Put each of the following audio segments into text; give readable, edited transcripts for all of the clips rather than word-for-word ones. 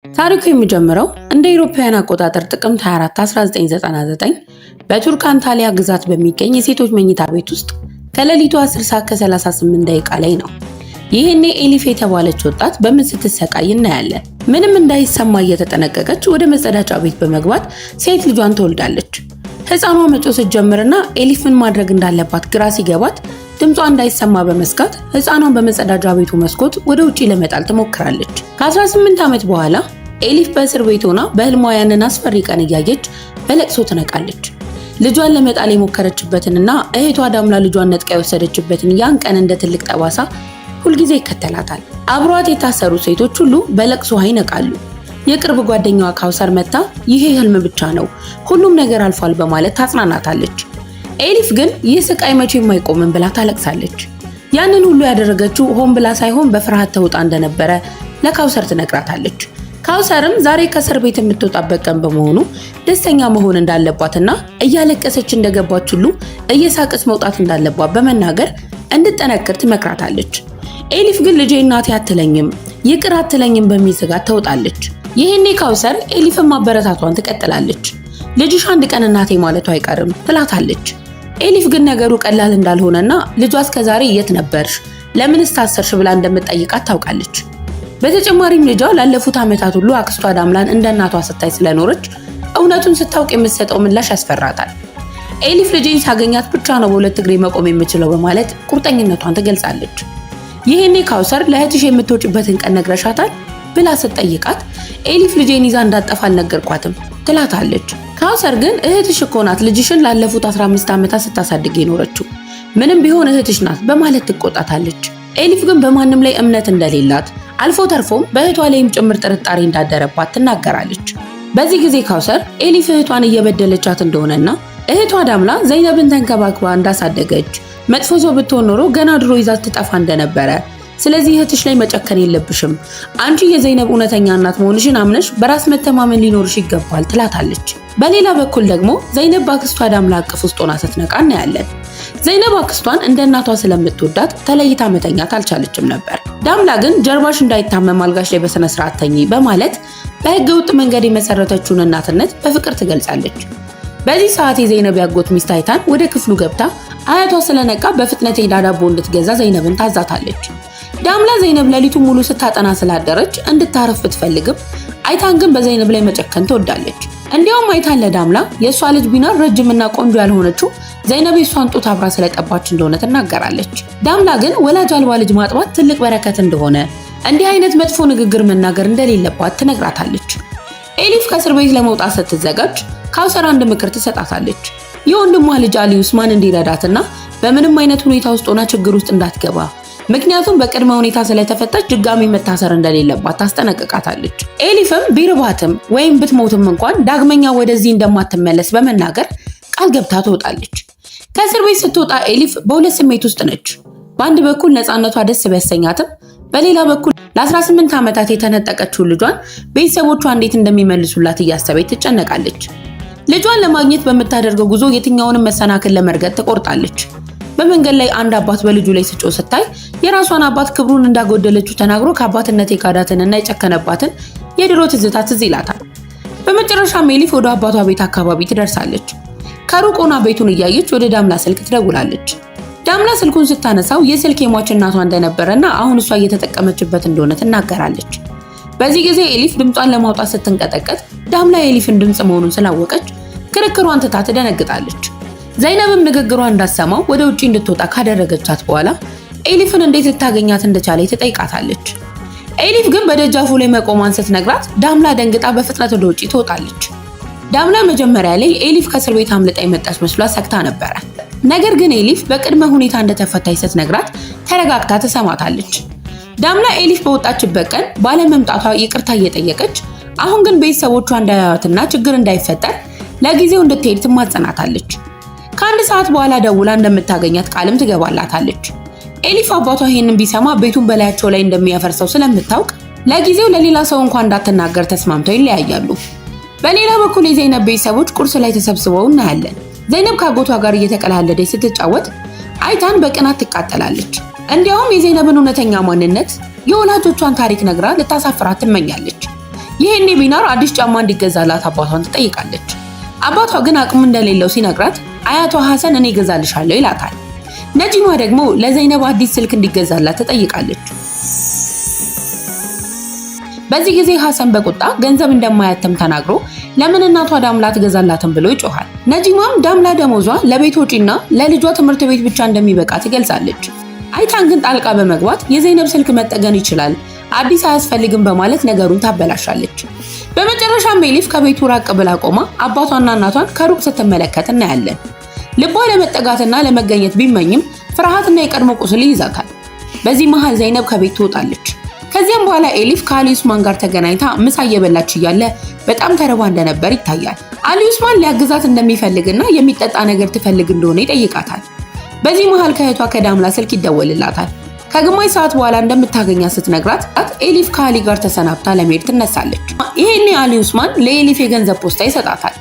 ታሪኩ የሚጀምረው እንደ አውሮፓውያን አቆጣጠር ጥቅምት 24 1999 በቱርክ አንታሊያ ግዛት በሚገኝ የሴቶች መኝታ ቤት ውስጥ ከሌሊቱ 10 ሰዓት ከ38 ደቂቃ ላይ ነው። ይህኔ ኤሊፍ የተባለች ወጣት በምጥ ስትሰቃይ እናያለን። ምንም እንዳይሰማ እየተጠነቀቀች ወደ መጸዳጫ ቤት በመግባት ሴት ልጇን ትወልዳለች። ህፃኗ መጮህ ስትጀምርና ኤሊፍ ምን ማድረግ እንዳለባት ግራ ሲገባት ድምጿ እንዳይሰማ በመስጋት ህፃኗን በመጸዳጃ ቤቱ መስኮት ወደ ውጪ ለመጣል ትሞክራለች። ከ18 ዓመት በኋላ ኤሊፍ በእስር ቤት ሆና በህልሟ ያንን አስፈሪ ቀን እያየች በለቅሶ ትነቃለች። ልጇን ለመጣል የሞከረችበትንና እህቷ ዳምላ ልጇን ነጥቃ የወሰደችበትን ያን ቀን እንደ ትልቅ ጠባሳ ሁልጊዜ ይከተላታል። አብሯት የታሰሩ ሴቶች ሁሉ በለቅሶ ይነቃሉ። የቅርብ ጓደኛዋ ካውሰር መታ ይሄ ህልም ብቻ ነው፣ ሁሉም ነገር አልፏል በማለት ታጽናናታለች። ኤሊፍ ግን ይህ ስቃይ መቼም አይቆምም ብላ ታለቅሳለች። ያንን ሁሉ ያደረገችው ሆን ብላ ሳይሆን በፍርሃት ተውጣ እንደነበረ ለካውሰር ትነግራታለች። ካውሰርም ዛሬ ከእስር ቤት የምትወጣበት ቀን በመሆኑ ደስተኛ መሆን እንዳለባትና እያለቀሰች እንደገባች ሁሉ እየሳቀች መውጣት እንዳለባት በመናገር እንድትጠነክር ትመክራታለች። ኤሊፍ ግን ልጄ እናቴ አትለኝም፣ ይቅር አትለኝም በሚል ስጋት ተውጣለች። ይህኔ ካውሰር ኤሊፍን ማበረታቷን ትቀጥላለች። ልጅሽ አንድ ቀን እናቴ ማለቱ አይቀርም ትላታለች። ኤሊፍ ግን ነገሩ ቀላል እንዳልሆነና ልጇ እስከዛሬ የት ነበርሽ፣ ለምንስ ታሰርሽ ብላ እንደምትጠይቃት ታውቃለች። በተጨማሪም ልጇ ላለፉት ዓመታት ሁሉ አክስቷ ዳምላን እንደ እናቷ ስታይ ስለኖረች እውነቱን ስታውቅ የምትሰጠው ምላሽ ያስፈራታል። ኤሊፍ ልጄን ሳገኛት ብቻ ነው በሁለት እግሬ መቆም የምችለው በማለት ቁርጠኝነቷን ትገልጻለች። ይህኔ ካውሰር ለእህትሽ የምትወጪበትን ቀን ነግረሻታል ብላ ስትጠይቃት ኤሊፍ ልጄን ይዛ እንዳጠፋ አልነገርኳትም ትላታለች። ካውሰር ግን እህትሽ እኮ ናት ልጅሽን ላለፉት 15 ዓመታት ስታሳድግ የኖረችው፣ ምንም ቢሆን እህትሽ ናት በማለት ትቆጣታለች። ኤሊፍ ግን በማንም ላይ እምነት እንደሌላት አልፎ ተርፎም በእህቷ ላይም ጭምር ጥርጣሬ እንዳደረባት ትናገራለች። በዚህ ጊዜ ካውሰር ኤሊፍ እህቷን እየበደለቻት እንደሆነና እህቷ ዳምላ ዘይነብን ተንከባክባ እንዳሳደገች መጥፎ ሰው ብትሆን ኖሮ ገና ድሮ ይዛት ትጠፋ እንደነበረ፣ ስለዚህ እህትሽ ላይ መጨከን የለብሽም፣ አንቺ የዘይነብ እውነተኛ እናት መሆንሽን አምነሽ በራስ መተማመን ሊኖርሽ ይገባል ትላታለች። በሌላ በኩል ደግሞ ዘይነብ በአክስቷ ዳምላ አቅፍ ውስጥ ሆና ስትነቃ እናያለን። ዘይነብ አክስቷን እንደ እናቷ ስለምትወዳት ተለይታ መተኛት አልቻለችም ነበር። ዳምላ ግን ጀርባሽ እንዳይታመም አልጋሽ ላይ በስነ ስርዓት ተኚ በማለት በህገ ወጥ መንገድ የመሰረተችውን እናትነት በፍቅር ትገልጻለች። በዚህ ሰዓት የዘይነብ ያጎት ሚስት አይታን ወደ ክፍሉ ገብታ አያቷ ስለነቃ በፍጥነት ሄዳ ዳቦ እንድትገዛ ዘይነብን ታዛታለች። ዳምላ ዘይነብ ሌሊቱን ሙሉ ስታጠና ስላደረች እንድታረፍ ብትፈልግም አይታን ግን በዘይነብ ላይ መጨከን ትወዳለች። እንዲያውም አይታን ለዳምላ የእሷ ልጅ ቢኖር ረጅምና ቆንጆ ያልሆነችው ዘይነብ የሷን ጡት አብራ ስለጠባች እንደሆነ ትናገራለች። ዳምላ ግን ወላጅ አልባ ልጅ ማጥባት ትልቅ በረከት እንደሆነ፣ እንዲህ አይነት መጥፎ ንግግር መናገር እንደሌለባት ትነግራታለች። ኤሊፍ ከእስር ቤት ለመውጣት ስትዘጋጅ ካውሰር አንድ ምክር ትሰጣታለች። የወንድሟ ልጅ አሊ ኡስማን እንዲረዳትና በምንም አይነት ሁኔታ ውስጥ ሆና ችግር ውስጥ እንዳትገባ፣ ምክንያቱም በቅድመ ሁኔታ ስለተፈታች ድጋሚ መታሰር እንደሌለባት ታስጠነቅቃታለች። ኤሊፍም ቢርባትም ወይም ብትሞትም እንኳን ዳግመኛ ወደዚህ እንደማትመለስ በመናገር ቃል ገብታ ትወጣለች። ከእስር ቤት ስትወጣ ኤሊፍ በሁለት ስሜት ውስጥ ነች። በአንድ በኩል ነፃነቷ ደስ ቢያሰኛትም፣ በሌላ በኩል ለ18 ዓመታት የተነጠቀችውን ልጇን ቤተሰቦቿ እንዴት እንደሚመልሱላት እያሰበች ትጨነቃለች። ልጇን ለማግኘት በምታደርገው ጉዞ የትኛውንም መሰናክል ለመርገጥ ትቆርጣለች። በመንገድ ላይ አንድ አባት በልጁ ላይ ሲጮህ ስታይ የራሷን አባት ክብሩን እንዳጎደለችው ተናግሮ ከአባትነት የካዳትንና የጨከነባትን የድሮ ትዝታ ትዝ ይላታል። በመጨረሻም ኤሊፍ ወደ አባቷ ቤት አካባቢ ትደርሳለች። ከሩቅ ሆና ቤቱን እያየች ወደ ዳምላ ስልክ ትደውላለች። ዳምላ ስልኩን ስታነሳው የስልክ የሟች እናቷ እንደነበረና አሁን እሷ እየተጠቀመችበት እንደሆነ ትናገራለች። በዚህ ጊዜ ኤሊፍ ድምጿን ለማውጣት ስትንቀጠቀጥ ዳምላ የኤሊፍን ድምጽ መሆኑን ስላወቀች ክርክሯን ትታ ትደነግጣለች። ዘይነብም ንግግሯን እንዳሰማው ወደ ውጪ እንድትወጣ ካደረገቻት በኋላ ኤሊፍን እንዴት ልታገኛት እንደቻለች ትጠይቃታለች። ኤሊፍ ግን በደጃፉ ላይ መቆሟን ስትነግራት ዳምላ ደንግጣ በፍጥነት ወደ ውጪ ትወጣለች። ዳምላ መጀመሪያ ላይ ኤሊፍ ከእስር ቤት አምልጣ የመጣች መስሏት ሰግታ ነበረ። ነገር ግን ኤሊፍ በቅድመ ሁኔታ እንደተፈታች ስትነግራት ተረጋግታ ትሰማታለች። ዳምላ ኤሊፍ በወጣችበት ቀን ባለመምጣቷ ይቅርታ እየጠየቀች አሁን ግን ቤተሰቦቿ እንዳያዩትና ችግር እንዳይፈጠር ለጊዜው እንድትሄድ ትማጸናታለች። ከአንድ ሰዓት በኋላ ደውላ እንደምታገኛት ቃልም ትገባላታለች። ኤሊፍ አባቷ ይሄንን ቢሰማ ቤቱን በላያቸው ላይ እንደሚያፈርሰው ስለምታውቅ ለጊዜው ለሌላ ሰው እንኳን እንዳትናገር ተስማምተው ይለያያሉ። በሌላ በኩል የዘይነብ ቤተሰቦች ቁርስ ላይ ተሰብስበው እናያለን። ዘይነብ ከአጎቷ ጋር እየተቀላለደች ስትጫወት አይታን በቅናት ትቃጠላለች። እንዲያውም የዘይነብን እውነተኛ ማንነት የወላጆቿን ታሪክ ነግራ ልታሳፍራት ትመኛለች። ይሄኔ ቢናር አዲስ ጫማ እንዲገዛላት አባቷን ትጠይቃለች። አባቷ ግን አቅም እንደሌለው ሲነግራት አያቷ ሐሰን እኔ እገዛልሻለሁ ይላታል። ነጂማ ደግሞ ለዘይነብ አዲስ ስልክ እንዲገዛላት ትጠይቃለች። በዚህ ጊዜ ሐሰን በቁጣ ገንዘብ እንደማያተም ተናግሮ ለምን እናቷ ዳምላ ትገዛላትም ብሎ ይጮሃል። ነጂማም ዳምላ ደሞዟ ለቤት ወጪና ለልጇ ትምህርት ቤት ብቻ እንደሚበቃ ትገልጻለች። አይታን ግን ጣልቃ በመግባት የዘይነብ ስልክ መጠገን ይችላል፣ አዲስ አያስፈልግም በማለት ነገሩን ታበላሻለች። በመጨረሻም ኤሊፍ ከቤቱ ራቅ ብላ ቆማ አባቷና እናቷን ከሩቅ ስትመለከት እናያለን። ልቧ ለመጠጋትና ለመገኘት ቢመኝም ፍርሃትና የቀድሞ ቁስል ይይዛታል። በዚህ መሃል ዘይነብ ከቤት ትወጣለች። ከዚያም በኋላ ኤሊፍ ከአሊ ኡስማን ጋር ተገናኝታ ምሳ እየበላች እያለ በጣም ተርባ እንደነበር ይታያል። አሊ ኡስማን ሊያግዛት እንደሚፈልግና የሚጠጣ ነገር ትፈልግ እንደሆነ ይጠይቃታል። በዚህ መሃል ከእህቷ ከዳምላ ስልክ ይደወልላታል። ከግማሽ ሰዓት በኋላ እንደምታገኛት ስትነግራት ኤሊፍ ከአሊ ጋር ተሰናብታ ለመሄድ ትነሳለች። ይሄኔ አሊ ኡስማን ለኤሊፍ የገንዘብ ፖስታ ይሰጣታል።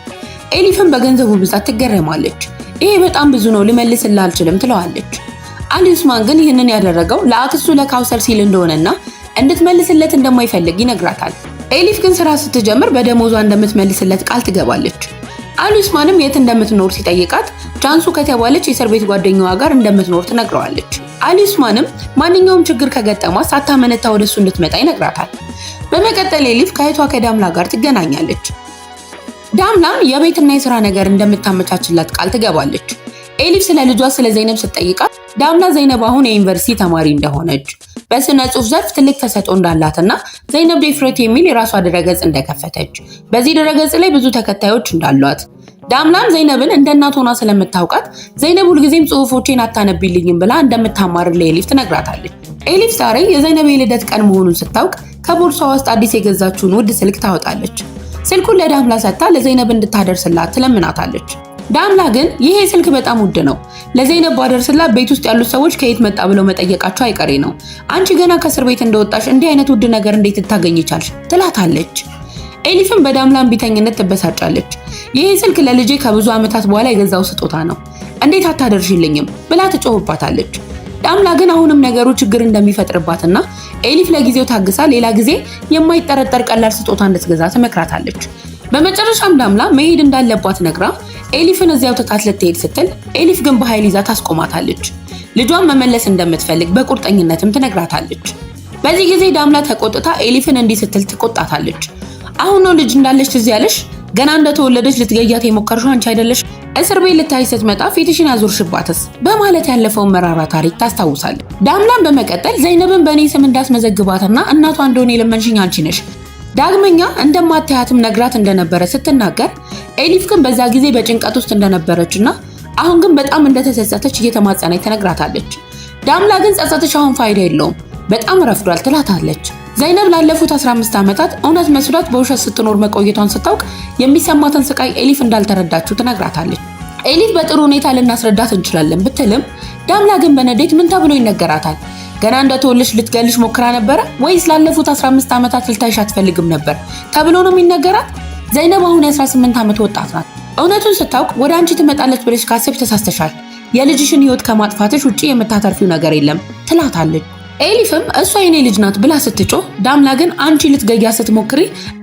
ኤሊፍም በገንዘቡ ብዛት ትገረማለች። ይሄ በጣም ብዙ ነው፣ ልመልስልህ አልችልም ትለዋለች። አሊ ኡስማን ግን ይህንን ያደረገው ለአክስቱ ለካውሰር ሲል እንደሆነና እንድትመልስለት እንደማይፈልግ ይነግራታል። ኤሊፍ ግን ስራ ስትጀምር በደሞዟ እንደምትመልስለት ቃል ትገባለች። አሊ ኡስማንም የት እንደምትኖር ሲጠይቃት ጃንሱ ከተባለች የእስር ቤት ጓደኛዋ ጋር እንደምትኖር ትነግረዋለች። አሊ ኡስማንም ማንኛውም ችግር ከገጠማት ሳታመነታ ወደሱ እንድትመጣ ይነግራታል። በመቀጠል ኤሊፍ ከእህቷ ከዳምላ ጋር ትገናኛለች። ዳምላም የቤትና የስራ ነገር እንደምታመቻችላት ቃል ትገባለች። ኤሊፍ ስለ ልጇ ስለ ዘይነብ ስትጠይቃት ዳምላ ዘይነብ አሁን የዩኒቨርሲቲ ተማሪ እንደሆነች በስነ ጽሑፍ ዘርፍ ትልቅ ተሰጥኦ እንዳላትና ዘይነብ ዴፍሬት የሚል የራሷ ድረገጽ እንደከፈተች በዚህ ድረገጽ ላይ ብዙ ተከታዮች እንዳሏት ዳምላም ዘይነብን እንደ እናት ሆና ስለምታውቃት ዘይነብ ሁልጊዜም ጽሑፎቼን አታነቢልኝም ብላ እንደምታማርር ለኤሊፍ ትነግራታለች። ኤሊፍ ዛሬ የዘይነብ የልደት ቀን መሆኑን ስታውቅ ከቦርሳዋ ውስጥ አዲስ የገዛችውን ውድ ስልክ ታወጣለች። ስልኩን ለዳምላ ሰጥታ ለዘይነብ እንድታደርስላት ትለምናታለች። ዳምላ ግን ይሄ ስልክ በጣም ውድ ነው፣ ለዘይነብ ባደርስላት ቤት ውስጥ ያሉት ሰዎች ከየት መጣ ብለው መጠየቃቸው አይቀሬ ነው። አንቺ ገና ከእስር ቤት እንደወጣሽ እንዲህ አይነት ውድ ነገር እንዴት ልታገኝ ቻልሽ? ትላታለች። ኤሊፍም በዳምላ እምቢተኝነት ትበሳጫለች። ይሄ ስልክ ለልጄ ከብዙ ዓመታት በኋላ የገዛው ስጦታ ነው፣ እንዴት አታደርሽልኝም ብላ ትጮህባታለች። ዳምላ ግን አሁንም ነገሩ ችግር እንደሚፈጥርባትና ኤሊፍ ለጊዜው ታግሳ ሌላ ጊዜ የማይጠረጠር ቀላል ስጦታ እንድትገዛ ትመክራታለች። በመጨረሻም ዳምላ መሄድ እንዳለባት ነግራ ኤሊፍን እዚያው ትታት ልትሄድ ስትል ኤሊፍ ግን በኃይል ይዛ ታስቆማታለች። ልጇን መመለስ እንደምትፈልግ በቁርጠኝነትም ትነግራታለች። በዚህ ጊዜ ዳምላ ተቆጥታ ኤሊፍን እንዲህ ስትል ትቆጣታለች። አሁን ነው ልጅ እንዳለች ትዝ ያለሽ? ገና እንደተወለደች ልትገያት የሞከርሽው አንቺ አይደለሽ? እስር ቤት ልታይ ስትመጣ ፊትሽን ያዞርሽባትስ? በማለት ያለፈውን መራራ ታሪክ ታስታውሳለች። ዳምላም በመቀጠል ዘይነብን በእኔ ስም እንዳስመዘግባትና እናቷ እንደሆነ የለመንሽኝ አንቺ ነሽ፣ ዳግመኛ እንደማታያትም ነግራት እንደነበረ ስትናገር ኤሊፍ ግን በዛ ጊዜ በጭንቀት ውስጥ እንደነበረችና አሁን ግን በጣም እንደተጸጸተች እየተማጸነች ትነግራታለች። ዳምላ ግን ጸጸትሽ አሁን ፋይዳ የለውም፣ በጣም ረፍዷል ትላታለች። ዘይነብ ላለፉት 15 ዓመታት እውነት መስሏት በውሸት ስትኖር መቆየቷን ስታውቅ የሚሰማትን ስቃይ ኤሊፍ እንዳልተረዳችው ትነግራታለች። ኤሊፍ በጥሩ ሁኔታ ልናስረዳት እንችላለን ብትልም ዳምላ ግን በንዴት ምን ተብሎ ይነገራታል? ገና እንደተወለድሽ ልትገልሽ ሞክራ ነበረ ወይስ ላለፉት 15 ዓመታት ልታይሽ አትፈልግም ነበር ተብሎ ነው የሚነገራት? ዘይነብ አሁን የ18 ዓመት ወጣት ናት። እውነቱን ስታውቅ ወደ አንቺ ትመጣለች ብለሽ ካሰብሽ ተሳስተሻል። የልጅሽን ህይወት ከማጥፋትሽ ውጪ የምታተርፊው ነገር የለም ትላታለች። ኤሊፍም እሷ የኔ ልጅ ናት ብላ ስትጮህ ዳምላ ግን አንቺ ልትገያ ስትሞክሪ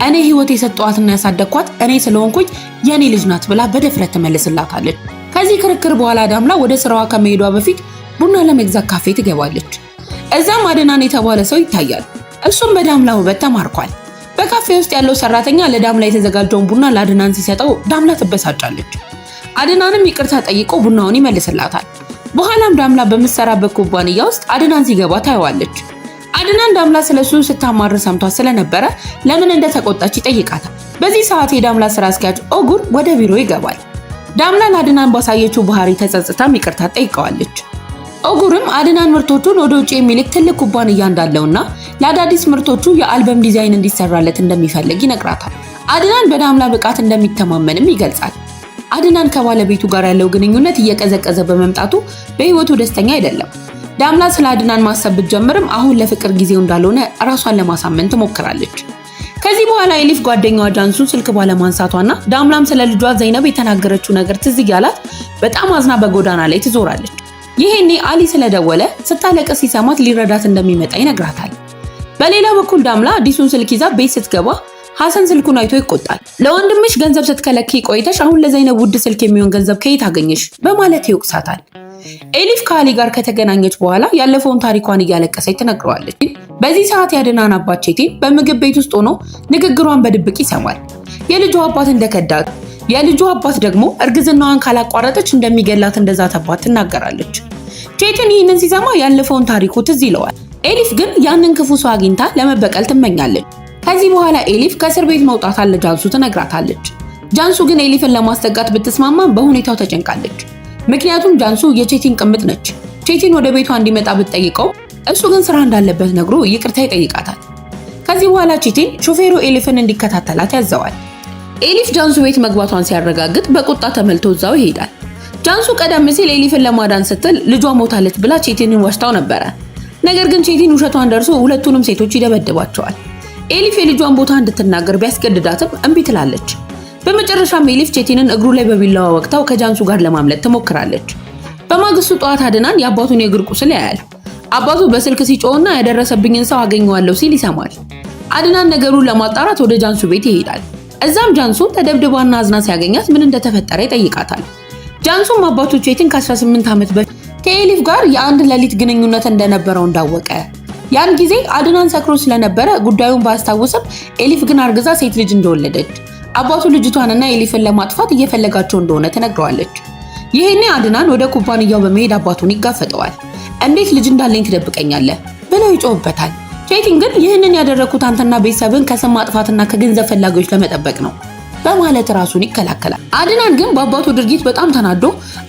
እኔ ህይወት የሰጠዋትና ያሳደግኳት እኔ ስለሆንኩኝ የኔ ልጅ ናት ብላ በድፍረት ትመልስላታለች። ከዚህ ክርክር በኋላ ዳምላ ወደ ስራዋ ከመሄዷ በፊት ቡና ለመግዛት ካፌ ትገባለች። እዛም አድናን የተባለ ሰው ይታያል። እሱም በዳምላ ውበት ተማርኳል። በካፌ ውስጥ ያለው ሰራተኛ ለዳምላ የተዘጋጀውን ቡና ለአድናን ሲሰጠው ዳምላ ትበሳጫለች። አድናንም ይቅርታ ጠይቆ ቡናውን ይመልስላታል። በኋላም ዳምላ በምትሰራበት ኩባንያ ውስጥ አድናን ሲገባ ታየዋለች። አድናን ዳምላ ስለሱ ስታማር ሰምቷ ስለነበረ ለምን እንደተቆጣች ይጠይቃታል። በዚህ ሰዓት የዳምላ ስራ አስኪያጅ ኦጉር ወደ ቢሮ ይገባል። ዳምላ ለአድናን ባሳየችው ባህሪ ተጸጽታም ይቅርታ ጠይቀዋለች። ኦጉርም አድናን ምርቶቹን ወደ ውጭ የሚልክ ትልቅ ኩባንያ እንዳለውና ለአዳዲስ ምርቶቹ የአልበም ዲዛይን እንዲሰራለት እንደሚፈልግ ይነግራታል። አድናን በዳምላ ብቃት እንደሚተማመንም ይገልጻል። አድናን ከባለቤቱ ጋር ያለው ግንኙነት እየቀዘቀዘ በመምጣቱ በህይወቱ ደስተኛ አይደለም። ዳምላ ስለ አድናን ማሰብ ብትጀምርም አሁን ለፍቅር ጊዜው እንዳልሆነ ራሷን ለማሳመን ትሞክራለች። ከዚህ በኋላ ኤሊፍ ጓደኛዋ ጃንሱን ስልክ ባለማንሳቷና ዳምላም ስለ ልጇ ዘይነብ የተናገረችው ነገር ትዝ ያላት በጣም አዝና በጎዳና ላይ ትዞራለች። ይሄኔ አሊ ስለደወለ ስታለቅስ ሲሰማት ሊረዳት እንደሚመጣ ይነግራታል። በሌላ በኩል ዳምላ አዲሱን ስልክ ይዛ ቤት ስትገባ ሐሰን ስልኩን አይቶ ይቆጣል። ለወንድምሽ ገንዘብ ስትከለኪ ቆይተሽ አሁን ለዘይነብ ውድ ስልክ የሚሆን ገንዘብ ከየት አገኘሽ በማለት ይወቅሳታል። ኤሊፍ ከአሊ ጋር ከተገናኘች በኋላ ያለፈውን ታሪኳን እያለቀሰች ትነግረዋለች። በዚህ ሰዓት የአድናን አባት ቼቲን በምግብ ቤት ውስጥ ሆኖ ንግግሯን በድብቅ ይሰማል። የልጇ አባት እንደከዳት፣ የልጇ አባት ደግሞ እርግዝናዋን ካላቋረጠች እንደሚገላት እንደዛተባት ትናገራለች። ቼቲን ይህንን ሲሰማ ያለፈውን ታሪኩ ትዝ ይለዋል። ኤሊፍ ግን ያንን ክፉ ሰው አግኝታ ለመበቀል ትመኛለች። ከዚህ በኋላ ኤሊፍ ከእስር ቤት መውጣት አለ ጃንሱ ትነግራታለች። ጃንሱ ግን ኤሊፍን ለማስጠጋት ብትስማማም በሁኔታው ተጨንቃለች። ምክንያቱም ጃንሱ የቼቲን ቅምጥ ነች። ቼቲን ወደ ቤቷ እንዲመጣ ብትጠይቀው እሱ ግን ስራ እንዳለበት ነግሮ ይቅርታ ይጠይቃታል። ከዚህ በኋላ ቼቲን ሾፌሩ ኤሊፍን እንዲከታተላት ያዘዋል። ኤሊፍ ጃንሱ ቤት መግባቷን ሲያረጋግጥ በቁጣ ተመልቶ እዛው ይሄዳል። ጃንሱ ቀደም ሲል ኤሊፍን ለማዳን ስትል ልጇ ሞታለች ብላ ቼቲንን ዋሽታው ነበረ። ነገር ግን ቼቲን ውሸቷን ደርሶ ሁለቱንም ሴቶች ይደበድባቸዋል። ኤሊፍ የልጇን ቦታ እንድትናገር ቢያስገድዳትም እምቢ ትላለች። በመጨረሻም ኤሊፍ ቼቲንን እግሩ ላይ በቢላዋ ወቅታው ከጃንሱ ጋር ለማምለጥ ትሞክራለች። በማግስቱ ጠዋት አድናን የአባቱን የእግር ቁስል ያያል። አባቱ በስልክ ሲጮህና ያደረሰብኝን ሰው አገኘዋለሁ ሲል ይሰማል። አድናን ነገሩን ለማጣራት ወደ ጃንሱ ቤት ይሄዳል። እዛም ጃንሱ ተደብድባና አዝና ሲያገኛት ምን እንደተፈጠረ ይጠይቃታል። ጃንሱም አባቱ ቼቲን ከ18 ዓመት በፊት ከኤሊፍ ጋር የአንድ ሌሊት ግንኙነት እንደነበረው እንዳወቀ፣ ያን ጊዜ አድናን ሰክሮ ስለነበረ ጉዳዩን ባያስታውስም ኤሊፍ ግን አርግዛ ሴት ልጅ እንደወለደች፣ አባቱ ልጅቷንና ኤሊፍን ለማጥፋት እየፈለጋቸው እንደሆነ ትነግረዋለች። ይሄኔ አድናን ወደ ኩባንያው በመሄድ አባቱን ይጋፈጠዋል። እንዴት ልጅ እንዳለኝ ትደብቀኛለህ ብለው ይጮህበታል። ቼቲን ግን ይህንን ያደረኩት አንተና ቤተሰብን ከስም ማጥፋትና ከገንዘብ ፈላጊዎች ለመጠበቅ ነው በማለት ራሱን ይከላከላል። አድናን ግን በአባቱ ድርጊት በጣም ተናዶ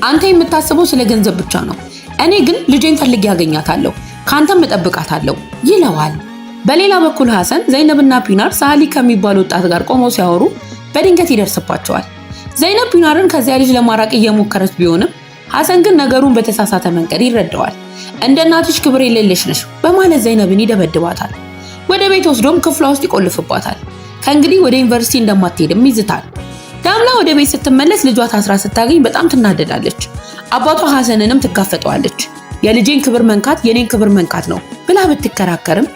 አንተ የምታስበው ስለ ገንዘብ ብቻ ነው፣ እኔ ግን ልጄን ፈልጌ ያገኛታለሁ፣ ካንተም እጠብቃታለሁ ይለዋል። በሌላ በኩል ሐሰን ዘይነብና ፒናር ሳሊ ከሚባል ወጣት ጋር ቆመው ሲያወሩ በድንገት ይደርስባቸዋል። ዘይነብ ፒናርን ከዚያ ልጅ ለማራቅ እየሞከረች ቢሆንም ሐሰን ግን ነገሩን በተሳሳተ መንገድ ይረዳዋል። እንደ እናትሽ ክብር የሌለሽ ነሽ በማለት ዘይነብን ይደበድባታል። ወደ ቤት ወስዶም ክፍሏ ውስጥ ይቆልፍባታል። ከእንግዲህ ወደ ዩኒቨርሲቲ እንደማትሄድም ይዝታል። ዳምላ ወደ ቤት ስትመለስ ልጇ ታስራ ስታገኝ በጣም ትናደዳለች። አባቷ ሐሰንንም ትጋፈጠዋለች። የልጄን ክብር መንካት የኔን ክብር መንካት ነው ብላ ብትከራከርም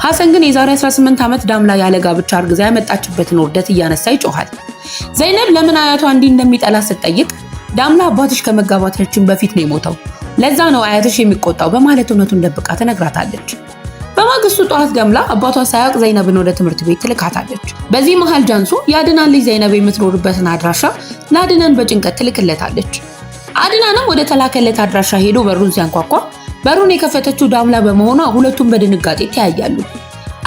ሐሰን ግን የዛሬ 18 ዓመት ዳምላ ያለ ጋብቻ አርግዛ ያመጣችበትን ውርደት እያነሳ ይጮሃል። ዘይነብ ለምን አያቷ እንዲህ እንደሚጠላ ስትጠይቅ ዳምላ አባትሽ ከመጋባታችን በፊት ነው የሞተው፣ ለዛ ነው አያትሽ የሚቆጣው በማለት እውነቱን ደብቃ ትነግራታለች። በማግስቱ ጠዋት ዳምላ አባቷ ሳያውቅ ዘይነብን ወደ ትምህርት ቤት ትልካታለች። በዚህ መሃል ጃንሱ የአድናን ልጅ ዘይነብ የምትኖርበትን አድራሻ ለአድናን በጭንቀት ትልክለታለች። አድናንም ወደ ተላከለት አድራሻ ሄዶ በሩን ሲያንኳኳ በሩን የከፈተችው ዳምላ በመሆኗ ሁለቱም በድንጋጤ ተያያሉ።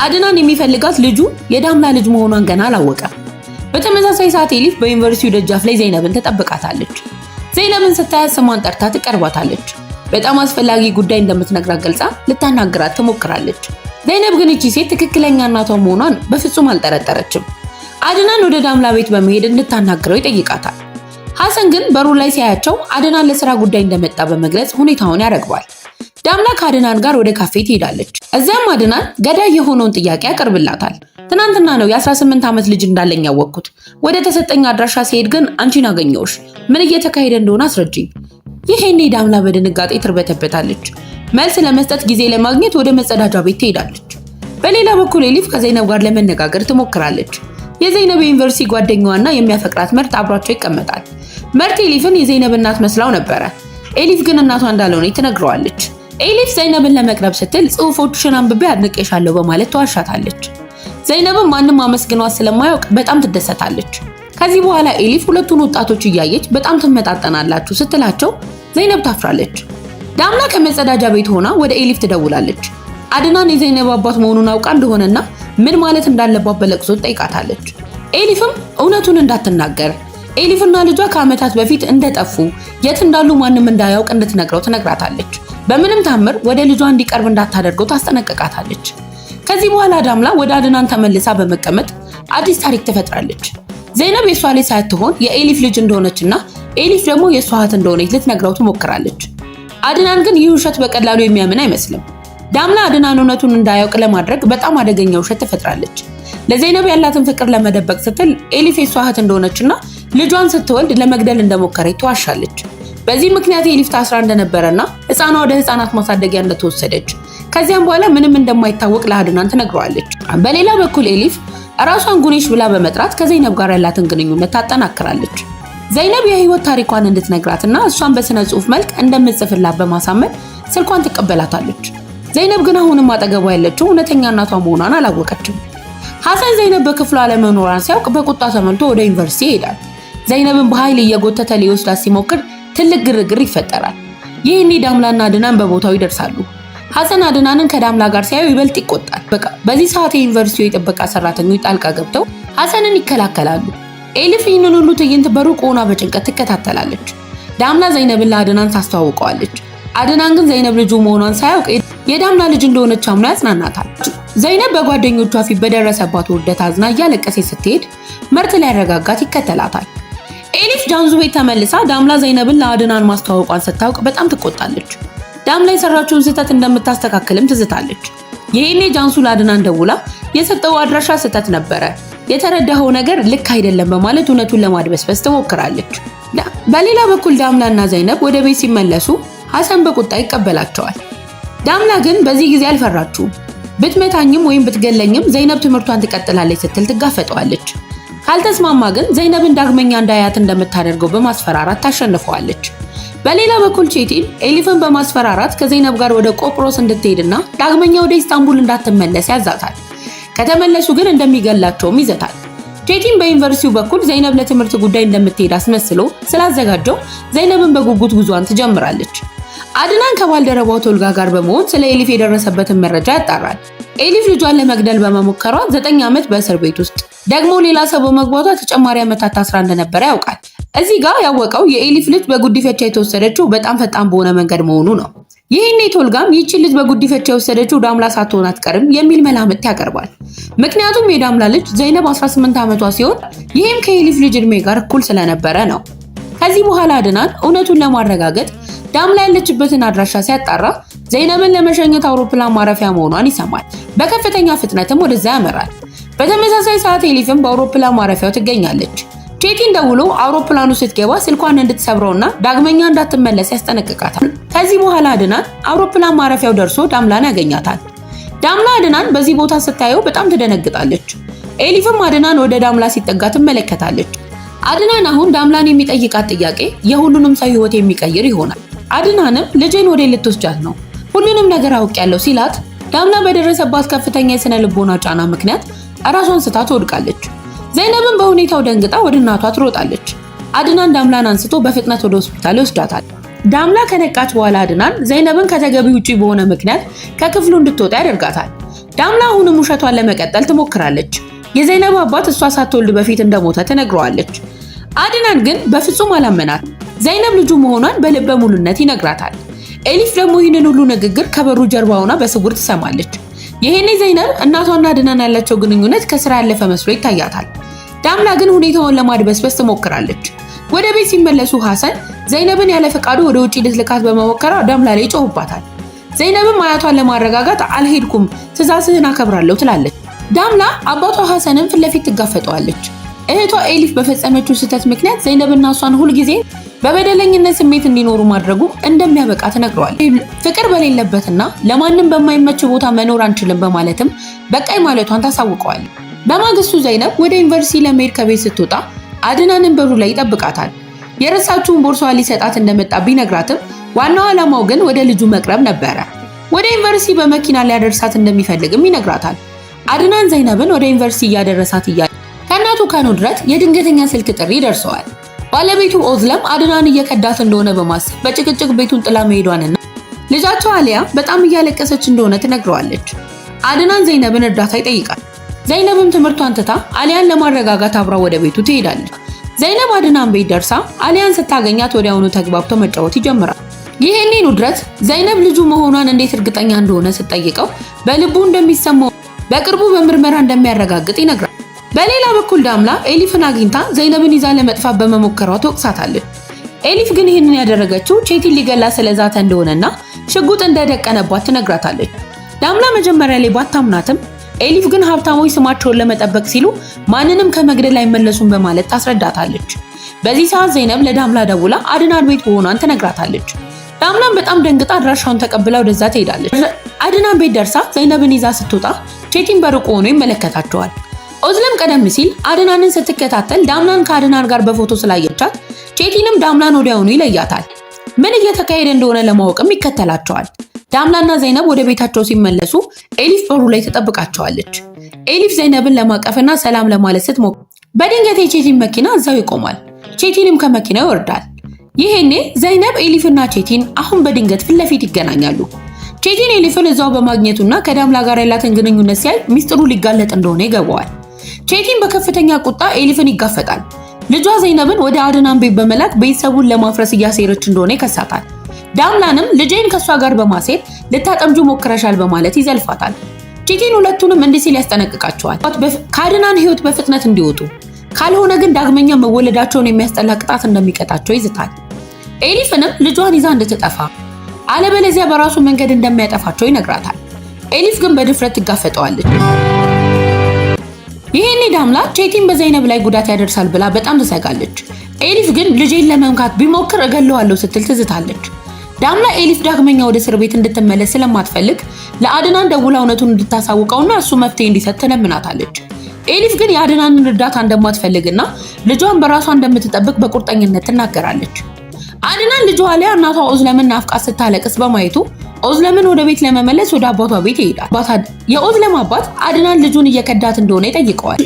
አድናን የሚፈልጋት ልጁ የዳምላ ልጅ መሆኗን ገና አላወቀም። በተመሳሳይ ሰዓት ኤሊፍ በዩኒቨርሲቲው ደጃፍ ላይ ዘይነብን ትጠብቃታለች። ዘይነብን ስታያት ስሟን ጠርታ ትቀርባታለች። በጣም አስፈላጊ ጉዳይ እንደምትነግራት ገልጻ ልታናግራት ትሞክራለች። ዘይነብ ግን እቺ ሴት ትክክለኛ እናቷ መሆኗን በፍጹም አልጠረጠረችም። አድናን ወደ ዳምላ ቤት በመሄድ እንድታናግረው ይጠይቃታል። ሐሰን ግን በሩ ላይ ሲያያቸው አድናን ለስራ ጉዳይ እንደመጣ በመግለጽ ሁኔታውን ያረግባል። ዳምላ ከአድናን ጋር ወደ ካፌ ትሄዳለች። እዚያም አድናን ገዳይ የሆነውን ጥያቄ ያቀርብላታል። ትናንትና ነው የ18 ዓመት ልጅ እንዳለኝ ያወቅኩት። ወደ ተሰጠኝ አድራሻ ሲሄድ ግን አንቺን አገኘሁሽ። ምን እየተካሄደ እንደሆነ አስረጅኝ። ይሄኔ ዳምላ በድንጋጤ ትርበተበታለች። መልስ ለመስጠት ጊዜ ለማግኘት ወደ መጸዳጃ ቤት ትሄዳለች። በሌላ በኩል ኤሊፍ ከዘይነብ ጋር ለመነጋገር ትሞክራለች። የዘይነብ ዩኒቨርሲቲ ጓደኛዋና የሚያፈቅራት መርት አብሯቸው ይቀመጣል። መርት ኤሊፍን የዘይነብ እናት መስላው ነበረ። ኤሊፍ ግን እናቷ እንዳልሆነች ትነግረዋለች። ኤሊፍ ዘይነብን ለመቅረብ ስትል ጽሑፎችሽን አንብቤ አድንቄሻለሁ በማለት ተዋሻታለች። ዘይነብም ማንም አመስግኗት ስለማያውቅ በጣም ትደሰታለች። ከዚህ በኋላ ኤሊፍ ሁለቱን ወጣቶች እያየች በጣም ትመጣጠናላችሁ ስትላቸው ዘይነብ ታፍራለች። ዳምላ ከመጸዳጃ ቤት ሆና ወደ ኤሊፍ ትደውላለች። አድናን የዘይነብ አባት መሆኑን አውቃ እንደሆነና ምን ማለት እንዳለባት በለቅሶ ትጠይቃታለች። ኤሊፍም እውነቱን እንዳትናገር፣ ኤሊፍና ልጇ ከዓመታት በፊት እንደጠፉ የት እንዳሉ ማንም እንዳያውቅ እንድትነግረው ትነግራታለች። በምንም ታምር ወደ ልጇ እንዲቀርብ እንዳታደርገው ታስጠነቅቃታለች። ከዚህ በኋላ ዳምላ ወደ አድናን ተመልሳ በመቀመጥ አዲስ ታሪክ ትፈጥራለች። ዘይነብ የሷ ልጅ ሳትሆን የኤሊፍ ልጅ እንደሆነችና ኤሊፍ ደግሞ የሷ እህት እንደሆነች ልትነግረው ትሞክራለች። አድናን ግን ይህ ውሸት በቀላሉ የሚያምን አይመስልም። ዳምላ አድናን እውነቱን እንዳያውቅ ለማድረግ በጣም አደገኛ ውሸት ትፈጥራለች። ለዘይነብ ያላትን ፍቅር ለመደበቅ ስትል ኤሊፍ የሷ እህት እንደሆነችና ልጇን ስትወልድ ለመግደል እንደሞከረች ትዋሻለች። በዚህ ምክንያት ኤሊፍ ታስራ እንደነበረና ሕፃኗ ወደ ሕፃናት ማሳደጊያ እንደተወሰደች ከዚያም በኋላ ምንም እንደማይታወቅ ለአድናን ትነግረዋለች። በሌላ በኩል ኤሊፍ ራሷን ጉኔሽ ብላ በመጥራት ከዘይነብ ጋር ያላትን ግንኙነት ታጠናክራለች። ዘይነብ የህይወት ታሪኳን እንድትነግራትና እሷን በስነ ጽሑፍ መልክ እንደምትጽፍላት በማሳመን ስልኳን ትቀበላታለች። ዘይነብ ግን አሁንም አጠገቧ ያለችው እውነተኛ እናቷ መሆኗን አላወቀችም። ሐሰን ዘይነብ በክፍሏ አለመኖሯን ሲያውቅ በቁጣ ተሞልቶ ወደ ዩኒቨርሲቲ ይሄዳል። ዘይነብን በኃይል እየጎተተ ሊወስዳት ሲሞክር ትልቅ ግርግር ይፈጠራል። ይህኔ ዳምላና አድናን በቦታው ይደርሳሉ። ሐሰን አድናንን ከዳምላ ጋር ሲያዩ ይበልጥ ይቆጣል። በዚህ ሰዓት የዩኒቨርሲቲው የጥበቃ ሰራተኞች ጣልቃ ገብተው ሐሰንን ይከላከላሉ። ኤሊፍ ይህንን ሁሉ ትዕይንት በሩቅ ሆና በጭንቀት ትከታተላለች። ዳምላ ዘይነብን ለአድናን ታስተዋውቀዋለች። አድናን ግን ዘይነብ ልጁ መሆኗን ሳያውቅ የዳምላ ልጅ እንደሆነች አምኖ ያጽናናታል። ዘይነብ በጓደኞቿ ፊት በደረሰባት ውርደት አዝና እያለቀሰች ስትሄድ መርት ሊያረጋጋት ይከተላታል። ኤሊፍ ጃንዙ ቤት ተመልሳ ዳምላ ዘይነብን ለአድናን ማስተዋወቋን ስታውቅ በጣም ትቆጣለች። ዳምላ የሰራችውን ስህተት እንደምታስተካክልም ትዝታለች። ይሄኔ ጃንሱ ለአድናን ደውላ የሰጠው አድራሻ ስህተት ነበረ፣ የተረዳኸው ነገር ልክ አይደለም በማለት እውነቱን ለማድበስበስ ትሞክራለች። በሌላ በኩል ዳምላና ዘይነብ ወደ ቤት ሲመለሱ ሐሰን በቁጣ ይቀበላቸዋል። ዳምላ ግን በዚህ ጊዜ አልፈራችውም። ብትመታኝም ወይም ብትገለኝም ዘይነብ ትምህርቷን ትቀጥላለች ስትል ትጋፈጠዋለች። ካልተስማማ ግን ዘይነብን ዳግመኛ እንዳያት እንደምታደርገው በማስፈራራት ታሸንፈዋለች። በሌላ በኩል ቼቲን ኤሊፍን በማስፈራራት ከዘይነብ ጋር ወደ ቆጵሮስ እንድትሄድና ዳግመኛ ወደ ኢስታንቡል እንዳትመለስ ያዛታል። ከተመለሱ ግን እንደሚገላቸውም ይዘታል። ቼቲን በዩኒቨርሲቲው በኩል ዘይነብ ለትምህርት ጉዳይ እንደምትሄድ አስመስሎ ስላዘጋጀው ዘይነብን በጉጉት ጉዟን ትጀምራለች። አድናን ከባልደረባው ቶልጋ ጋር በመሆን ስለ ኤሊፍ የደረሰበትን መረጃ ያጣራል። ኤሊፍ ልጇን ለመግደል በመሞከሯ 9 ዓመት በእስር ቤት ውስጥ ደግሞ ሌላ ሰው በመግባቷ ተጨማሪ ዓመታት ታስራ እንደነበረ ያውቃል። እዚህ ጋር ያወቀው የኤሊፍ ልጅ በጉዲፈቻ የተወሰደችው በጣም ፈጣን በሆነ መንገድ መሆኑ ነው። ይህኔ ቶልጋም ይህች ልጅ በጉዲፈቻ የወሰደችው ዳምላ ሳትሆን አትቀርም የሚል መላምት ያቀርባል። ምክንያቱም የዳምላ ልጅ ዘይነብ 18 ዓመቷ ሲሆን ይህም ከኤሊፍ ልጅ እድሜ ጋር እኩል ስለነበረ ነው። ከዚህ በኋላ አድናን እውነቱን ለማረጋገጥ ዳምላ ያለችበትን አድራሻ ሲያጣራ ዘይነብን ለመሸኘት አውሮፕላን ማረፊያ መሆኗን ይሰማል። በከፍተኛ ፍጥነትም ወደዛ ያመራል። በተመሳሳይ ሰዓት ኤሊፍም በአውሮፕላን ማረፊያው ትገኛለች። ቼቲን ደውሎ አውሮፕላኑ ስትገባ ስልኳን እንድትሰብረውና ዳግመኛ እንዳትመለስ ያስጠነቅቃታል። ከዚህ በኋላ አድናን አውሮፕላን ማረፊያው ደርሶ ዳምላን ያገኛታል። ዳምላ አድናን በዚህ ቦታ ስታየው በጣም ትደነግጣለች። ኤሊፍም አድናን ወደ ዳምላ ሲጠጋ ትመለከታለች። አድናን አሁን ዳምላን የሚጠይቃት ጥያቄ የሁሉንም ሰው ሕይወት የሚቀይር ይሆናል። አድናንም ልጄን ወደ ልትወስጃት ነው፣ ሁሉንም ነገር አውቄያለሁ ሲላት ዳምላ በደረሰባት ከፍተኛ የስነ ልቦና ጫና ምክንያት ራሷን ስታ ትወድቃለች። ዘይነብን በሁኔታው ደንግጣ ወደ እናቷ ትሮጣለች። አድናን ዳምላን አንስቶ በፍጥነት ወደ ሆስፒታል ይወስዳታል። ዳምላ ከነቃች በኋላ አድናን ዘይነብን ከተገቢ ውጪ በሆነ ምክንያት ከክፍሉ እንድትወጣ ያደርጋታል። ዳምላ አሁንም ውሸቷን ለመቀጠል ትሞክራለች። የዘይነብ አባት እሷ ሳትወልድ በፊት እንደሞተ ትነግረዋለች። አድናን ግን በፍጹም አላመናት። ዘይነብ ልጁ መሆኗን በልበ ሙሉነት ይነግራታል። ኤሊፍ ደግሞ ይህንን ሁሉ ንግግር ከበሩ ጀርባ ሆና በስውር ትሰማለች። ይሄኔ ዘይነብ እናቷና አድናን ያላቸው ግንኙነት ከስራ ያለፈ መስሎ ይታያታል። ዳምላ ግን ሁኔታውን ለማድበስበስ ትሞክራለች። ወደ ቤት ሲመለሱ ሐሰን ዘይነብን ያለ ፈቃዱ ወደ ውጪ ልትልካት በመሞከሯ ዳምላ ላይ ይጮህባታል። ዘይነብም አያቷን ለማረጋጋት አልሄድኩም፣ ትዕዛዝህን አከብራለሁ ትላለች። ዳምላ አባቷ ሐሰንን ፊት ለፊት ትጋፈጠዋለች። እህቷ ኤሊፍ በፈጸመችው ስህተት ምክንያት ዘይነብና እሷን ሁልጊዜ በበደለኝነት ስሜት እንዲኖሩ ማድረጉ እንደሚያበቃ ትነግረዋል። ፍቅር በሌለበትና ለማንም በማይመች ቦታ መኖር አንችልም በማለትም በቃይ ማለቷን ታሳውቀዋል። በማግስቱ ዘይነብ ወደ ዩኒቨርሲቲ ለመሄድ ከቤት ስትወጣ አድናንን በሩ ላይ ይጠብቃታል። የረሳችውን ቦርሳዋን ሊሰጣት እንደመጣ ቢነግራትም ዋናው ዓላማው ግን ወደ ልጁ መቅረብ ነበረ። ወደ ዩኒቨርሲቲ በመኪና ሊያደርሳት እንደሚፈልግም ይነግራታል። አድናን ዘይነብን ወደ ዩኒቨርሲቲ እያደረሳት እያለ ከእናቱ ከኑድረት የድንገተኛ ስልክ ጥሪ ደርሰዋል። ባለቤቱ ኦዝለም አድናን እየከዳት እንደሆነ በማሰብ በጭቅጭቅ ቤቱን ጥላ መሄዷንና ልጃቸው አሊያ በጣም እያለቀሰች እንደሆነ ትነግረዋለች። አድናን ዘይነብን እርዳታ ይጠይቃል። ዘይነብም ትምህርቷን ትታ አሊያን ለማረጋጋት አብራ ወደ ቤቱ ትሄዳለች። ዘይነብ አድናን ቤት ደርሳ አሊያን ስታገኛት ወዲያውኑ ተግባብተው መጫወት ይጀምራል። ይሄኔ ኑድረት ዘይነብ ልጁ መሆኗን እንዴት እርግጠኛ እንደሆነ ስትጠይቀው በልቡ እንደሚሰማው በቅርቡ በምርመራ እንደሚያረጋግጥ ይነግራል። በሌላ በኩል ዳምላ ኤሊፍን አግኝታ ዘይነብን ይዛ ለመጥፋት በመሞከሯ ትወቅሳታለች። ኤሊፍ ግን ይህንን ያደረገችው ቼቲን ሊገላ ስለዛተ እንደሆነና ሽጉጥ እንደደቀነባት ትነግራታለች። ዳምላ መጀመሪያ ላይ ባታምናትም ኤሊፍ ግን ሀብታሞች ስማቸውን ለመጠበቅ ሲሉ ማንንም ከመግደል አይመለሱም በማለት ታስረዳታለች። በዚህ ሰዓት ዘይነብ ለዳምላ ደውላ አድናን ቤት መሆኗን ትነግራታለች። ዳምላም በጣም ደንግጣ አድራሻውን ተቀብላ ወደዛ ትሄዳለች። አድናን ቤት ደርሳ ዘይነብን ይዛ ስትወጣ ቼቲን በሩቅ ሆኖ ይመለከታቸዋል። ኦዝለም ቀደም ሲል አድናንን ስትከታተል ዳምላን ከአድናን ጋር በፎቶ ስላየቻት ቼቲንም ዳምላን ወዲያውኑ ይለያታል። ምን እየተካሄደ እንደሆነ ለማወቅም ይከተላቸዋል። ዳምላና ዘይነብ ወደ ቤታቸው ሲመለሱ ኤሊፍ በሩ ላይ ተጠብቃቸዋለች። ኤሊፍ ዘይነብን ለማቀፍና ሰላም ለማለት ስትሞክር በድንገት የቼቲን መኪና እዛው ይቆማል። ቼቲንም ከመኪናው ይወርዳል። ይሄኔ ዘይነብ ኤሊፍና ቼቲን አሁን በድንገት ፊት ለፊት ይገናኛሉ። ቼቲን ኤሊፍን እዛው በማግኘቱና ከዳምላ ጋር ያላትን ግንኙነት ሲያይ ሚስጥሩ ሊጋለጥ እንደሆነ ይገባዋል። ቼቲን በከፍተኛ ቁጣ ኤሊፍን ይጋፈጣል። ልጇ ዘይነብን ወደ አድናን ቤት በመላክ ቤተሰቡን ለማፍረስ እያሴረች እንደሆነ ይከሳታል። ዳምላንም ልጄን ከሷ ጋር በማሴር ልታጠምጁ ሞክረሻል በማለት ይዘልፋታል። ቼቲን ሁለቱንም እንዲህ ሲል ያስጠነቅቃቸዋል። ከአድናን ህይወት በፍጥነት እንዲወጡ ካልሆነ ግን ዳግመኛ መወለዳቸውን የሚያስጠላ ቅጣት እንደሚቀጣቸው ይዝታል። ኤሊፍንም ልጇን ይዛ እንድትጠፋ አለበለዚያ በራሱ መንገድ እንደሚያጠፋቸው ይነግራታል። ኤሊፍ ግን በድፍረት ትጋፈጠዋለች። ይሄኔ ዳምላ ቼቲን በዘይነብ ላይ ጉዳት ያደርሳል ብላ በጣም ትሰጋለች። ኤሊፍ ግን ልጄን ለመምካት ቢሞክር እገለዋለሁ ስትል ትዝታለች። ዳምላ ኤሊፍ ዳግመኛ ወደ እስር ቤት እንድትመለስ ስለማትፈልግ ለአድናን ደውላ እውነቱን እንድታሳውቀውና እሱ መፍትሄ እንዲሰጥ ትለምናታለች። ኤሊፍ ግን የአድናንን እርዳታ እንደማትፈልግና ልጇን በራሷ እንደምትጠብቅ በቁርጠኝነት ትናገራለች። አድናን ልጇ ላይ እናቷ ኦዝለምን ናፍቃት ስታለቅስ በማየቱ ኦዝለምን ወደ ቤት ለመመለስ ወደ አባቷ ቤት ይሄዳል። የኦዝለም አባት አድናን ልጁን እየከዳት እንደሆነ ይጠይቀዋል።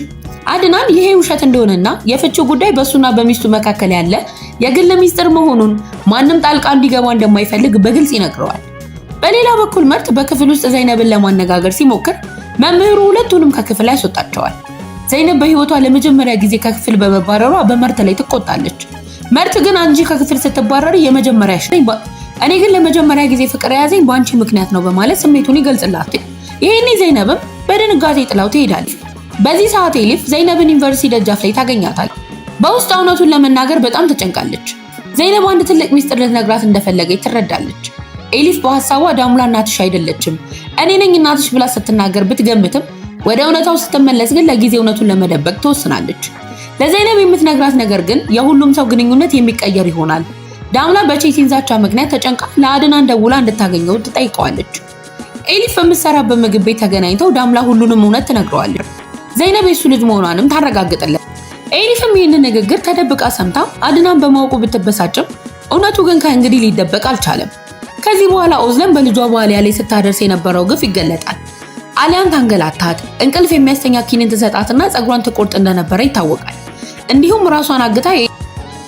አድናን ይሄ ውሸት እንደሆነና የፍቺው ጉዳይ በሱና በሚስቱ መካከል ያለ የግል ሚስጥር መሆኑን ማንም ጣልቃ እንዲገባ እንደማይፈልግ በግልጽ ይነግረዋል። በሌላ በኩል መርት በክፍል ውስጥ ዘይነብን ለማነጋገር ሲሞክር መምህሩ ሁለቱንም ከክፍል ያስወጣቸዋል። ዘይነብ በህይወቷ ለመጀመሪያ ጊዜ ከክፍል በመባረሯ በመርት ላይ ትቆጣለች። መርት ግን አንቺ ከክፍል ስትባረሪ የመጀመሪያሽ ነኝ፣ እኔ ግን ለመጀመሪያ ጊዜ ፍቅር የያዘኝ በአንቺ ምክንያት ነው በማለት ስሜቱን ይገልጽላታል። ይሄኔ ዘይነብም በድንጋጤ ጥላው ትሄዳለች። በዚህ ሰዓት ኤሊፍ ዘይነብን ዩኒቨርሲቲ ደጃፍ ላይ ታገኛታል። በውስጥ እውነቱን ለመናገር በጣም ተጨንቃለች። ዘይነብ አንድ ትልቅ ሚስጥር ልትነግራት እንደፈለገች ትረዳለች። ኤሊፍ በሐሳቧ ዳምላ እናትሽ አይደለችም እኔ ነኝ እናትሽ ብላ ስትናገር ብትገምትም ወደ እውነታው ስትመለስ ግን ለጊዜው እውነቱን ለመደበቅ ትወስናለች። ለዘይነብ የምትነግራት ነገር ግን የሁሉም ሰው ግንኙነት የሚቀየር ይሆናል። ዳምላ በቼቲን ዛቻ ምክንያት ተጨንቃ ለአድናን ደውላ እንድታገኘው ትጠይቀዋለች። ኤሊፍ በምትሰራበት ምግብ ቤት ተገናኝተው ዳምላ ሁሉንም እውነት ትነግረዋለች። ዘይነብ የሱ ልጅ መሆኗንም ታረጋግጥለት። ኤሊፍም ይህንን ንግግር ተደብቃ ሰምታ አድናን በማወቁ ብትበሳጭም እውነቱ ግን ከእንግዲህ ሊደበቅ አልቻለም። ከዚህ በኋላ ኦዝለም በልጇ በአሊያ ላይ ስታደርስ የነበረው ግፍ ይገለጣል። አሊያን ታንገላታት፣ እንቅልፍ የሚያስተኛ ኪኒን ትሰጣትና ጸጉሯን ትቆርጥ እንደነበረ ይታወቃል። እንዲሁም ራሷን አግታ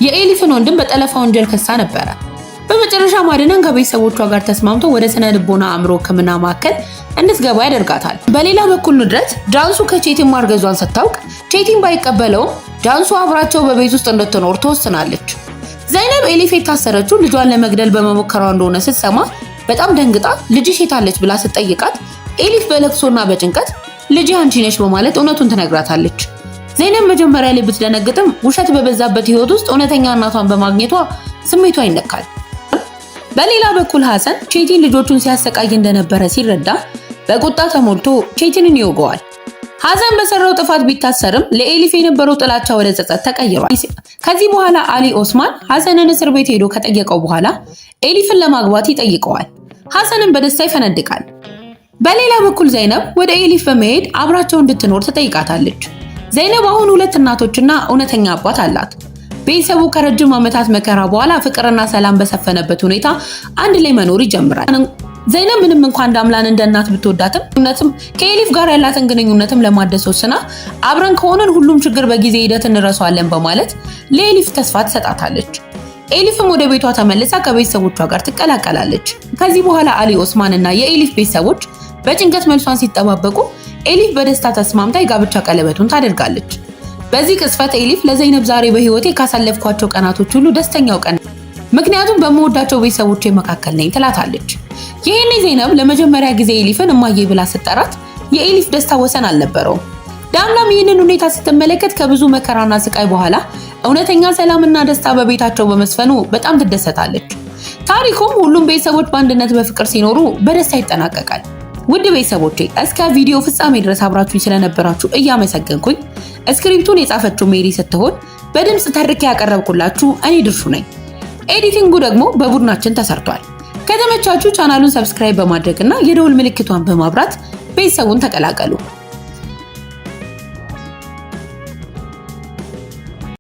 የኤሊፍን ወንድም በጠለፋ ወንጀል ከሳ ነበረ። በመጨረሻ አድናን ከቤተሰቦቿ ጋር ተስማምቶ ወደ ስነ ልቦና አእምሮ ሕክምና ማዕከል እንድትገባ ያደርጋታል። በሌላ በኩል ንድረት ጃንሱ ከቼቲን ማርገዟን ስታውቅ ቼቲን ባይቀበለውም ጃንሱ አብራቸው በቤት ውስጥ እንድትኖር ትወስናለች። ዘይነብ ኤሊፍ የታሰረችው ልጇን ለመግደል በመሞከሯ እንደሆነ ስትሰማ በጣም ደንግጣ ልጅሽ የታለች ብላ ስትጠይቃት ኤሊፍ በለቅሶና በጭንቀት ልጅ አንቺ ነሽ በማለት እውነቱን ትነግራታለች። ዘይነብ መጀመሪያ ላይ ብትደነግጥም ውሸት በበዛበት ህይወት ውስጥ እውነተኛ እናቷን በማግኘቷ ስሜቷ ይነካል። በሌላ በኩል ሐሰን ቼቲን ልጆቹን ሲያሰቃይ እንደነበረ ሲረዳ በቁጣ ተሞልቶ ቼቲንን ይወገዋል። ሐሰን በሰራው ጥፋት ቢታሰርም ለኤሊፍ የነበረው ጥላቻ ወደ ጸጸት ተቀይሯል። ከዚህ በኋላ አሊ ኦስማን ሐሰንን እስር ቤት ሄዶ ከጠየቀው በኋላ ኤሊፍን ለማግባት ይጠይቀዋል። ሐሰንን በደስታ ይፈነድቃል። በሌላ በኩል ዘይነብ ወደ ኤሊፍ በመሄድ አብራቸው እንድትኖር ትጠይቃታለች። ዘይነብ አሁን ሁለት እናቶችና እውነተኛ አባት አላት። ቤተሰቡ ከረጅም ዓመታት መከራ በኋላ ፍቅርና ሰላም በሰፈነበት ሁኔታ አንድ ላይ መኖር ይጀምራል። ዘይነብ ምንም እንኳን ዳምላን እንደ እናት ብትወዳትም ከኤሊፍ ጋር ያላትን ግንኙነትም ለማደስ ወስና አብረን ከሆነን ሁሉም ችግር በጊዜ ሂደት እንረሳዋለን በማለት ለኤሊፍ ተስፋ ትሰጣታለች። ኤሊፍም ወደ ቤቷ ተመልሳ ከቤተሰቦቿ ጋር ትቀላቀላለች። ከዚህ በኋላ አሊ ኦስማን እና የኤሊፍ ቤተሰቦች በጭንቀት መልሷን ሲጠባበቁ ኤሊፍ በደስታ ተስማምታ የጋብቻ ቀለበቱን ታደርጋለች። በዚህ ቅጽበት ኤሊፍ ለዘይነብ ዛሬ በህይወቴ ካሳለፍኳቸው ቀናቶች ሁሉ ደስተኛው ቀን ምክንያቱም በመወዳቸው ቤተሰቦቼ መካከል ነኝ ትላታለች። ይሄኔ ዘይነብ ለመጀመሪያ ጊዜ ኤሊፍን እማዬ ብላ ስትጠራት የኤሊፍ ደስታ ወሰን አልነበረውም። ዳምላም ይህንን ሁኔታ ስትመለከት ከብዙ መከራና ስቃይ በኋላ እውነተኛ ሰላምና ደስታ በቤታቸው በመስፈኑ በጣም ትደሰታለች። ታሪኩም ሁሉም ቤተሰቦች በአንድነት በፍቅር ሲኖሩ በደስታ ይጠናቀቃል። ውድ ቤተሰቦቼ እስከ ቪዲዮ ፍጻሜ ድረስ አብራችሁኝ ስለነበራችሁ እያመሰገንኩኝ ስክሪፕቱን የጻፈችው ሜሪ ስትሆን በድምጽ ተርኬ ያቀረብኩላችሁ እኔ ድርሹ ነኝ። ኤዲቲንጉ ደግሞ በቡድናችን ተሰርቷል። ከተመቻችሁ ቻናሉን ሰብስክራይብ በማድረግና የደወል ምልክቷን በማብራት ቤተሰቡን ተቀላቀሉ።